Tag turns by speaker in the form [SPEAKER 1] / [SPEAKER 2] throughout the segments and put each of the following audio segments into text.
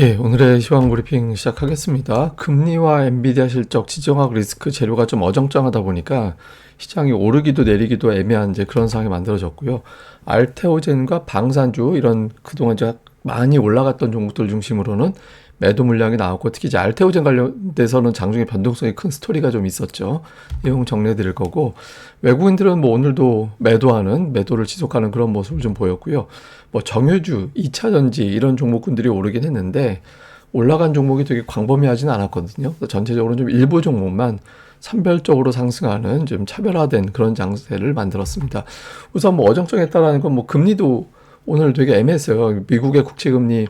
[SPEAKER 1] 예, 오늘의 시황 브리핑 시작하겠습니다. 금리와 엔비디아 실적, 지정학 리스크 재료가 좀 어정쩡하다 보니까 시장이 오르기도 내리기도 애매한 이제 그런 상황이 만들어졌고요. 알테오젠과 방산주 이런 그동안 이제 많이 올라갔던 종목들 중심으로는 매도 물량이 나왔고, 특히 이제 알테오젠 관련돼서는 장중에 변동성이 큰 스토리가 좀 있었죠. 내용 정리해 드릴 거고, 외국인들은 뭐 오늘도 매도를 지속하는 그런 모습을 좀 보였고요. 뭐 정유주, 2차전지 이런 종목군들이 오르긴 했는데 올라간 종목이 되게 광범위하진 않았거든요. 그래서 전체적으로 좀 일부 종목만 산별적으로 상승하는 좀 차별화된 그런 장세를 만들었습니다. 우선 뭐 어정쩡했다라는 건 뭐 금리도 오늘 되게 애매했어요. 미국의 국채금리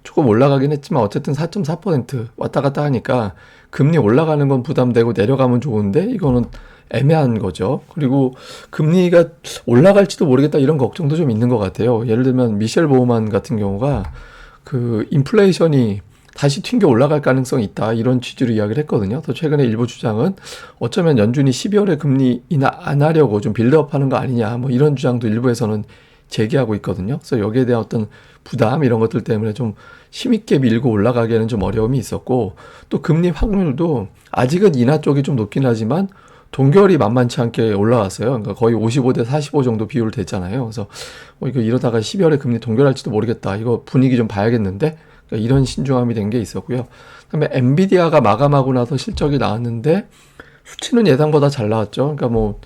[SPEAKER 1] 조금 올라가긴 했지만 어쨌든 4.4% 왔다 갔다 하니까 금리 올라가는 건 부담되고 내려가면 좋은데 이거는 애매한 거죠. 그리고 금리가 올라갈지도 모르겠다 이런 걱정도 좀 있는 것 같아요. 예를 들면 미셸 보우만 같은 경우가 그 인플레이션이 다시 튕겨 올라갈 가능성이 있다 이런 취지로 이야기를 했거든요. 또 최근에 일부 주장은 어쩌면 연준이 12월에 금리 인하 안 하려고 좀 빌드업하는 거 아니냐 뭐 이런 주장도 일부에서는 제기하고 있거든요. 그래서 여기에 대한 어떤 부담 이런 것들 때문에 좀 힘있게 밀고 올라가기에는 좀 어려움이 있었고, 또 금리 확률도 아직은 인하 쪽이 좀 높긴 하지만 동결이 만만치 않게 올라왔어요. 그러니까 거의 55대 45 정도 비율 됐잖아요. 그래서 이거 이러다가 12월에 금리 동결할지도 모르겠다. 이거 분위기 좀 봐야겠는데. 그러니까 이런 신중함이 된 게 있었고요. 그다음에 엔비디아가 마감하고 나서 실적이 나왔는데 수치는 예상보다 잘 나왔죠. 그러니까 뭐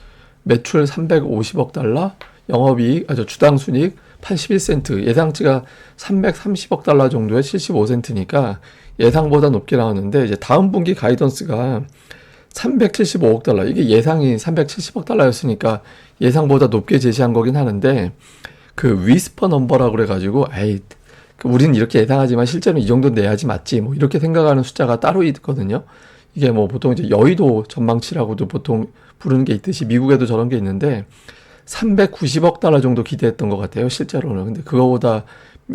[SPEAKER 1] 매출 350억 달러, 영업이익, 주당 순이익 81센트, 예상치가 330억 달러 정도의 75센트니까 예상보다 높게 나왔는데, 이제 다음 분기 가이던스가 375억 달러, 이게 예상이 370억 달러였으니까 예상보다 높게 제시한 거긴 하는데, 그 위스퍼 넘버라고 그래가지고 우리는 이렇게 예상하지만 실제로는 이 정도 내야지 맞지 뭐 이렇게 생각하는 숫자가 따로 있거든요. 이게 뭐 보통 이제 여의도 전망치라고도 보통 부르는 게 있듯이 미국에도 저런 게 있는데 390억 달러 정도 기대했던 것 같아요, 실제로는. 근데 그거보다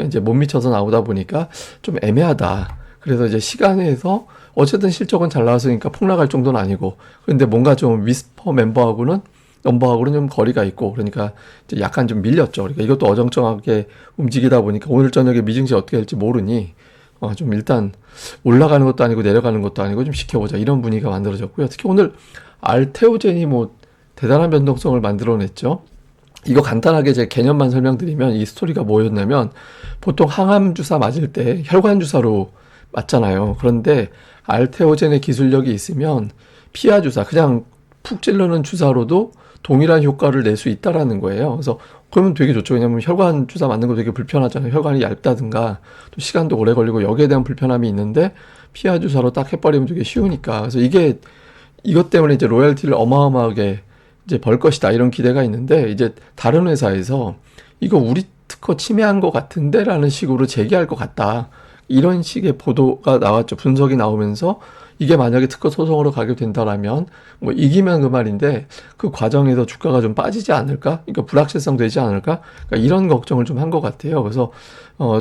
[SPEAKER 1] 이제 못 미쳐서 나오다 보니까 좀 애매하다. 그래서 이제 시간에서 어쨌든 실적은 잘 나왔으니까 폭락할 정도는 아니고, 그런데 뭔가 좀 위스퍼 넘버하고는 좀 거리가 있고, 그러니까 이제 약간 좀 밀렸죠. 그러니까 이것도 어정쩡하게 움직이다 보니까 오늘 저녁에 미증시 어떻게 될지 모르니 좀 일단 올라가는 것도 아니고 내려가는 것도 아니고 좀 지켜보자 이런 분위기가 만들어졌고요. 특히 오늘 알테오젠이 뭐 대단한 변동성을 만들어냈죠. 이거 간단하게 제 개념만 설명드리면 이 스토리가 뭐였냐면, 보통 항암 주사 맞을 때 혈관 주사로 맞잖아요. 그런데 알테오젠의 기술력이 있으면 피하 주사, 그냥 푹 찌르는 주사로도 동일한 효과를 낼 수 있다라는 거예요. 그래서 그러면 되게 좋죠. 왜냐면 혈관 주사 맞는 거 되게 불편하잖아요. 혈관이 얇다든가 또 시간도 오래 걸리고 여기에 대한 불편함이 있는데 피하 주사로 딱 해버리면 되게 쉬우니까. 그래서 이것 때문에 이제 로열티를 어마어마하게 이제 벌 것이다 이런 기대가 있는데, 이제 다른 회사에서 이거 우리 특허 침해한 것 같은데 라는 식으로 제기할 것 같다 이런 식의 보도가 나왔죠. 분석이 나오면서 이게 만약에 특허 소송으로 가게 된다라면 뭐 이기면 그 말인데 그 과정에서 주가가 좀 빠지지 않을까? 그러니까 불확실성 되지 않을까? 그러니까 이런 걱정을 좀 한 것 같아요. 그래서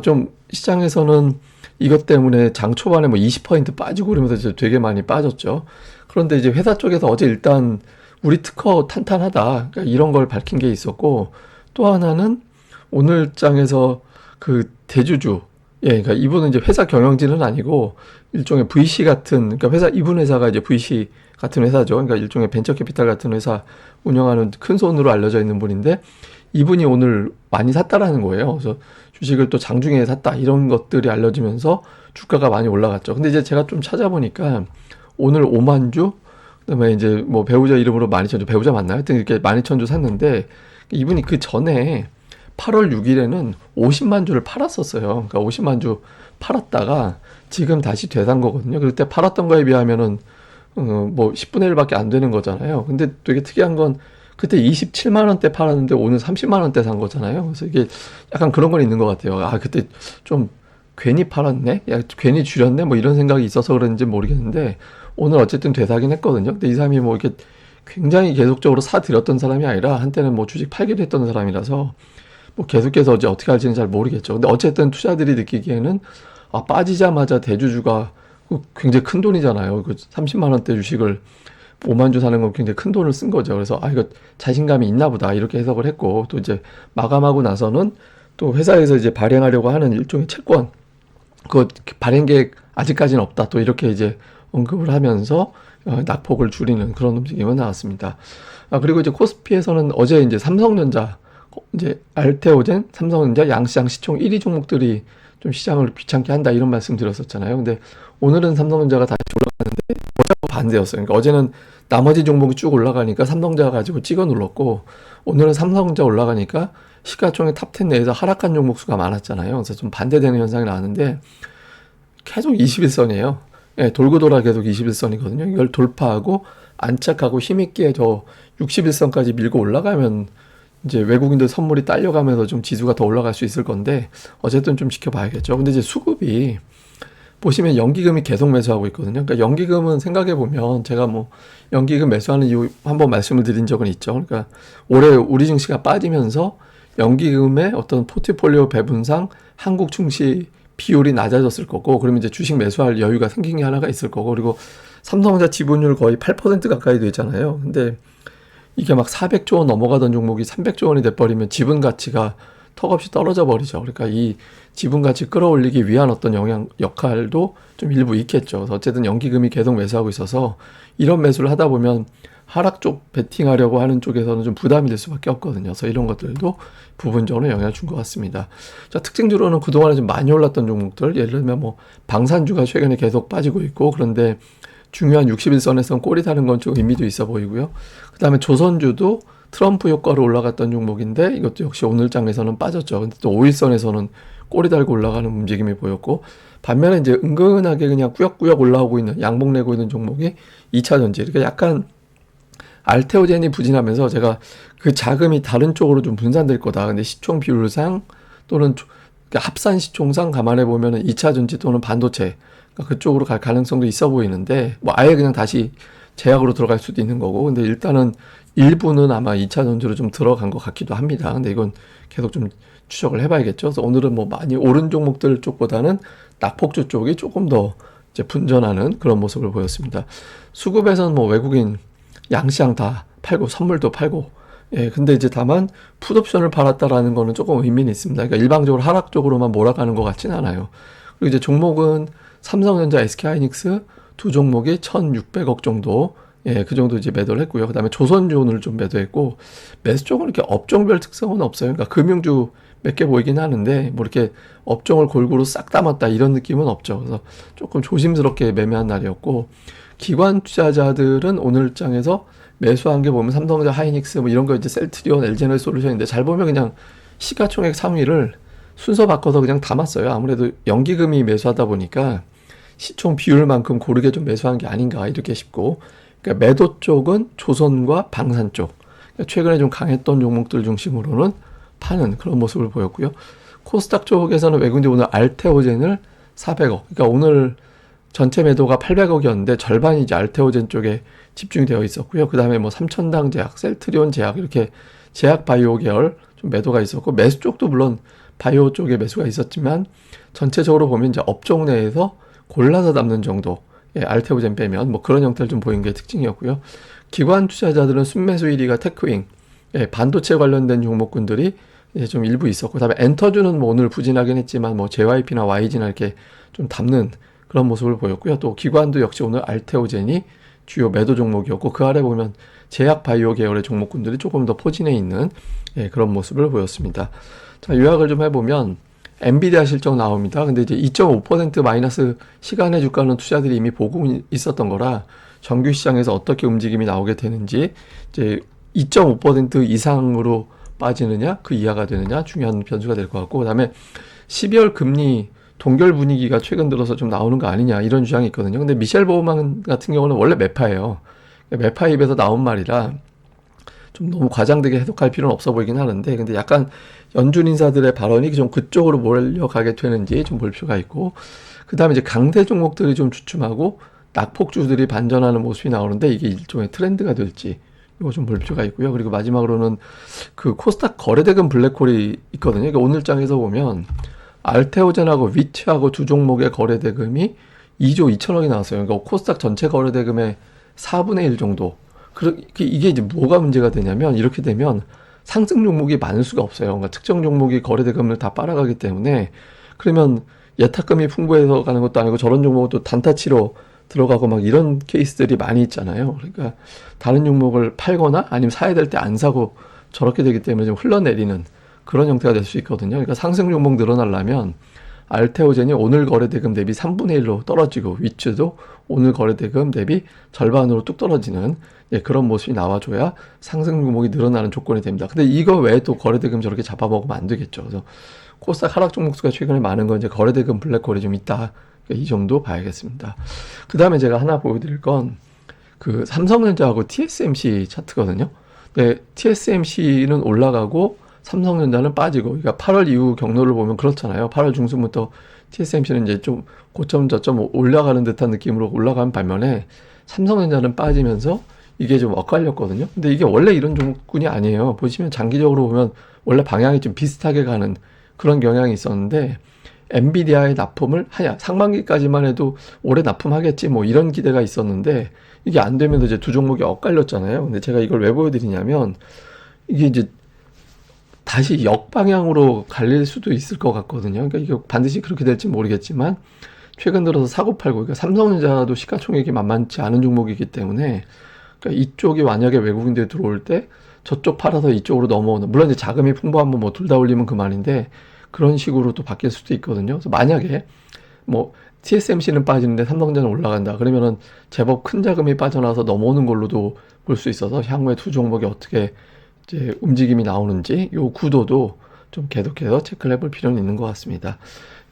[SPEAKER 1] 좀 시장에서는 이것 때문에 장 초반에 뭐 20% 빠지고 그러면서 이제 되게 많이 빠졌죠. 그런데 이제 회사 쪽에서 어제 일단 우리 특허 탄탄하다, 그러니까 이런 걸 밝힌 게 있었고, 또 하나는 오늘 장에서 그 대주주, 그러니까 이분은 이제 회사 경영진은 아니고 일종의 VC 같은, 그러니까 이분 회사가 이제 VC 같은 회사죠. 그러니까 일종의 벤처 캐피탈 같은 회사 운영하는 큰 손으로 알려져 있는 분인데, 이분이 오늘 많이 샀다라는 거예요. 그래서 주식을 또 장중에 샀다 이런 것들이 알려지면서 주가가 많이 올라갔죠. 근데 이제 제가 좀 찾아보니까 오늘 5만 주, 그다음에 이제 뭐 배우자 이름으로 12,000주, 배우자 맞나요? 하여튼 이렇게 12,000주 샀는데, 이분이 그 전에 8월 6일에는 50만 주를 팔았었어요. 그러니까 50만 주 팔았다가 지금 다시 되산 거거든요. 그때 팔았던 거에 비하면은 뭐 10분의 1밖에 안 되는 거잖아요. 근데 되게 특이한 건 그때 27만 원대 팔았는데 오늘 30만 원대 산 거잖아요. 그래서 이게 약간 그런 건 있는 것 같아요. 그때 좀 괜히 팔았네? 괜히 줄였네? 뭐 이런 생각이 있어서 그런지 모르겠는데 오늘 어쨌든 되사긴 했거든요. 근데 이 사람이 뭐 이렇게 굉장히 계속적으로 사들였던 사람이 아니라 한때는 뭐 주식 팔기도 했던 사람이라서 뭐 계속해서 이제 어떻게 할지는 잘 모르겠죠. 근데 어쨌든 투자들이 느끼기에는 빠지자마자 대주주가 굉장히 큰 돈이잖아요. 그 30만 원대 주식을 5만 주 사는 건 굉장히 큰 돈을 쓴 거죠. 그래서 이거 자신감이 있나 보다 이렇게 해석을 했고, 또 이제 마감하고 나서는 또 회사에서 이제 발행하려고 하는 일종의 채권, 그 발행 계획 아직까지는 없다. 또 이렇게 이제 언급을 하면서 낙폭을 줄이는 그런 움직임은 나왔습니다. 그리고 이제 코스피에서는 어제 이제 삼성전자, 이제 알테오젠, 삼성전자, 양시장 시총 1위 종목들이 좀 시장을 귀찮게 한다 이런 말씀 드렸었잖아요. 근데 오늘은 삼성전자가 다시 올라가는데 어제하고 반대였어요. 그러니까 어제는 나머지 종목이 쭉 올라가니까 삼성전자 가지고 찍어 눌렀고 오늘은 삼성전자 올라가니까 시가총액 탑10 내에서 하락한 종목 수가 많았잖아요. 그래서 좀 반대되는 현상이 나왔는데 계속 21선이에요. 예, 돌고 돌아 계속 21선이거든요. 이걸 돌파하고 안착하고 힘있게 저 61선까지 밀고 올라가면 이제 외국인들 선물이 딸려가면서 좀 지수가 더 올라갈 수 있을 건데 어쨌든 좀 지켜봐야겠죠. 근데 이제 수급이 보시면 연기금이 계속 매수하고 있거든요. 그러니까 연기금은 생각해 보면 제가 뭐 연기금 매수하는 이유 한번 말씀을 드린 적은 있죠. 그러니까 올해 우리 증시가 빠지면서 연기금의 어떤 포트폴리오 배분상 한국 증시 비율이 낮아졌을 거고, 그러면 이제 주식 매수할 여유가 생긴 게 하나가 있을 거고, 그리고 삼성전자 지분율 거의 8% 가까이 되잖아요. 근데 이게 막 400조 원 넘어가던 종목이 300조 원이 돼버리면 지분 가치가 턱없이 떨어져 버리죠. 그러니까 이 지분 가치 끌어올리기 위한 어떤 역할도 좀 일부 있겠죠. 그래서 어쨌든 연기금이 계속 매수하고 있어서 이런 매수를 하다 보면 하락 쪽 베팅하려고 하는 쪽에서는 좀 부담이 될 수밖에 없거든요. 그래서 이런 것들도 부분적으로 영향을 준 것 같습니다. 자, 특징주로는 그동안에 좀 많이 올랐던 종목들, 예를 들면 뭐 방산주가 최근에 계속 빠지고 있고, 그런데 중요한 61선에선 꼬리 다는 건 좀 의미도 있어 보이고요. 그 다음에 조선주도 트럼프 효과로 올라갔던 종목인데 이것도 역시 오늘 장에서는 빠졌죠. 근데 또 5일선에서는 꼬리 달고 올라가는 움직임이 보였고, 반면에 이제 은근하게 그냥 꾸역꾸역 올라오고 있는, 양봉 내고 있는 종목이 2차전지. 그러니까 약간 알테오젠이 부진하면서 제가 그 자금이 다른 쪽으로 좀 분산될 거다. 근데 시총 비율상 또는 그러니까 합산 시총상 감안해 보면은 2차 전지 또는 반도체, 그러니까 그쪽으로 갈 가능성도 있어 보이는데 뭐 아예 그냥 다시 제약으로 들어갈 수도 있는 거고, 근데 일단은 일부는 아마 2차 전지로 좀 들어간 것 같기도 합니다. 근데 이건 계속 좀 추적을 해봐야겠죠. 그래서 오늘은 뭐 많이 오른 종목들 쪽보다는 낙폭주 쪽이 조금 더 이제 분전하는 그런 모습을 보였습니다. 수급에서는 뭐 외국인 양시장 다 팔고 선물도 팔고, 예, 근데 이제 다만 풋옵션을 팔았다라는 거는 조금 의미는 있습니다. 그러니까 일방적으로 하락 쪽으로만 몰아가는 것 같진 않아요. 그리고 이제 종목은 삼성전자, SK하이닉스 두 종목이 1,600억 정도, 예, 그 정도 이제 매도를 했고요. 그 다음에 조선주를 좀 매도했고, 매수 쪽은 이렇게 업종별 특성은 없어요. 그러니까 금융주 몇 개 보이긴 하는데, 뭐 이렇게 업종을 골고루 싹 담았다 이런 느낌은 없죠. 그래서 조금 조심스럽게 매매한 날이었고, 기관 투자자들은 오늘 장에서 매수한 게 보면 삼성전자, 하이닉스 뭐 이런 거 이제 셀트리온, LG에너지솔루션인데 잘 보면 그냥 시가총액 상위를 순서 바꿔서 그냥 담았어요. 아무래도 연기금이 매수하다 보니까 시총 비율만큼 고르게 좀 매수한 게 아닌가 이렇게 싶고, 그러니까 매도 쪽은 조선과 방산 쪽, 그러니까 최근에 좀 강했던 종목들 중심으로는 파는 그런 모습을 보였고요. 코스닥 쪽에서는 외국인들이 오늘 알테오젠을 400억, 그러니까 오늘 전체 매도가 800억이었는데 절반이 이제 알테오젠 쪽에 집중이 되어 있었고요. 그 다음에 뭐 삼천당 제약, 셀트리온 제약 이렇게 제약 바이오 계열 좀 매도가 있었고, 매수 쪽도 물론 바이오 쪽에 매수가 있었지만 전체적으로 보면 이제 업종 내에서 골라서 담는 정도, 예, 알테오젠 빼면 뭐 그런 형태를 좀 보인 게 특징이었고요. 기관 투자자들은 순매수 1위가 테크윙, 예, 반도체 관련된 종목군들이 예, 좀 일부 있었고, 그다음에 엔터주는 뭐 오늘 부진하긴 했지만 뭐 JYP나 YG나 이렇게 좀 담는 그런 모습을 보였고요. 또 기관도 역시 오늘 알테오젠이 주요 매도 종목이었고, 그 아래 보면 제약 바이오 계열의 종목군들이 조금 더 포진해 있는, 예, 그런 모습을 보였습니다. 자, 요약을 좀 해보면 엔비디아 실적 나옵니다. 근데 이제 2.5% 마이너스 시간의 주가는 투자들이 이미 보고 있었던 거라 정규 시장에서 어떻게 움직임이 나오게 되는지, 이제 2.5% 이상으로 빠지느냐 그 이하가 되느냐 중요한 변수가 될 것 같고, 그 다음에 12월 금리 동결 분위기가 최근 들어서 좀 나오는 거 아니냐 이런 주장이 있거든요. 근데 미셸 보우만 같은 경우는 원래 매파예요. 매파 입에서 나온 말이라 좀 너무 과장되게 해석할 필요는 없어 보이긴 하는데, 근데 약간 연준 인사들의 발언이 좀 그쪽으로 몰려가게 되는지 좀 볼 필요가 있고, 그 다음에 이제 강대 종목들이 좀 주춤하고 낙폭주들이 반전하는 모습이 나오는데 이게 일종의 트렌드가 될지 이거 좀 볼 필요가 있고요. 그리고 마지막으로는 그 코스닥 거래대금 블랙홀이 있거든요. 그러니까 오늘 장에서 보면 알테오젠하고 위치하고 두 종목의 거래대금이 2조 2천억이 나왔어요. 그러니까 코스닥 전체 거래대금의 4분의 1 정도. 이게 이제 뭐가 문제가 되냐면, 이렇게 되면 상승 종목이 많을 수가 없어요. 그러니까 특정 종목이 거래대금을 다 빨아가기 때문에, 그러면 예탁금이 풍부해서 가는 것도 아니고 저런 종목은 또 단타치로 들어가고 막 이런 케이스들이 많이 있잖아요. 그러니까 다른 종목을 팔거나 아니면 사야 될 때 안 사고 저렇게 되기 때문에 좀 흘러내리는 그런 형태가 될 수 있거든요. 그러니까 상승 종목 늘어나려면 알테오젠이 오늘 거래대금 대비 3분의 1로 떨어지고 위츠도 오늘 거래대금 대비 절반으로 뚝 떨어지는 그런 모습이 나와줘야 상승 종목이 늘어나는 조건이 됩니다. 근데 이거 외에 또 거래대금 저렇게 잡아먹으면 안 되겠죠. 그래서 코스닥 하락 종목 수가 최근에 많은 건 이제 거래대금 블랙홀이 좀 있다. 이 정도 봐야겠습니다. 그 다음에 제가 하나 보여드릴 건 그 삼성전자하고 TSMC 차트거든요. 네, TSMC는 올라가고 삼성전자는 빠지고, 그러니까 8월 이후 경로를 보면 그렇잖아요. 8월 중순부터 TSMC는 이제 좀 고점 저점 올라가는 듯한 느낌으로 올라가는 반면에 삼성전자는 빠지면서 이게 좀 엇갈렸거든요. 근데 이게 원래 이런 종목군이 아니에요. 보시면 장기적으로 보면 원래 방향이 좀 비슷하게 가는 그런 경향이 있었는데 엔비디아의 납품을 하냐, 상반기까지만 해도 올해 납품하겠지 뭐 이런 기대가 있었는데 이게 안 되면서 이제 두 종목이 엇갈렸잖아요. 근데 제가 이걸 왜 보여드리냐면 이게 이제 다시 역방향으로 갈릴 수도 있을 것 같거든요. 그러니까 이게 반드시 그렇게 될지 모르겠지만 최근 들어서 사고팔고, 그러니까 삼성전자도 시가총액이 만만치 않은 종목이기 때문에 그러니까 이쪽이 만약에 외국인들이 들어올 때 저쪽 팔아서 이쪽으로 넘어오는, 물론 이제 자금이 풍부하면 뭐 둘 다 올리면 그만인데 그런 식으로 또 바뀔 수도 있거든요. 그래서 만약에 뭐 TSMC는 빠지는데 삼성전자는 올라간다. 그러면은 제법 큰 자금이 빠져나와서 넘어오는 걸로도 볼 수 있어서 향후에 두 종목이 어떻게 이제 움직임이 나오는지 요 구도도 좀 계속해서 체크를 해볼 필요는 있는 것 같습니다.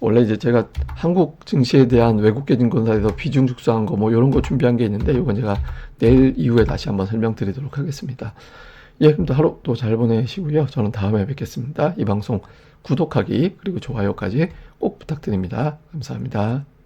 [SPEAKER 1] 원래 이제 제가 한국 증시에 대한 외국계 증권사에서 비중 축소한 거 뭐 이런 거 준비한 게 있는데 이건 제가 내일 이후에 다시 한번 설명드리도록 하겠습니다. 예, 그럼 또 하루 또 잘 보내시고요. 저는 다음에 뵙겠습니다. 이 방송 구독하기 그리고 좋아요까지 꼭 부탁드립니다. 감사합니다.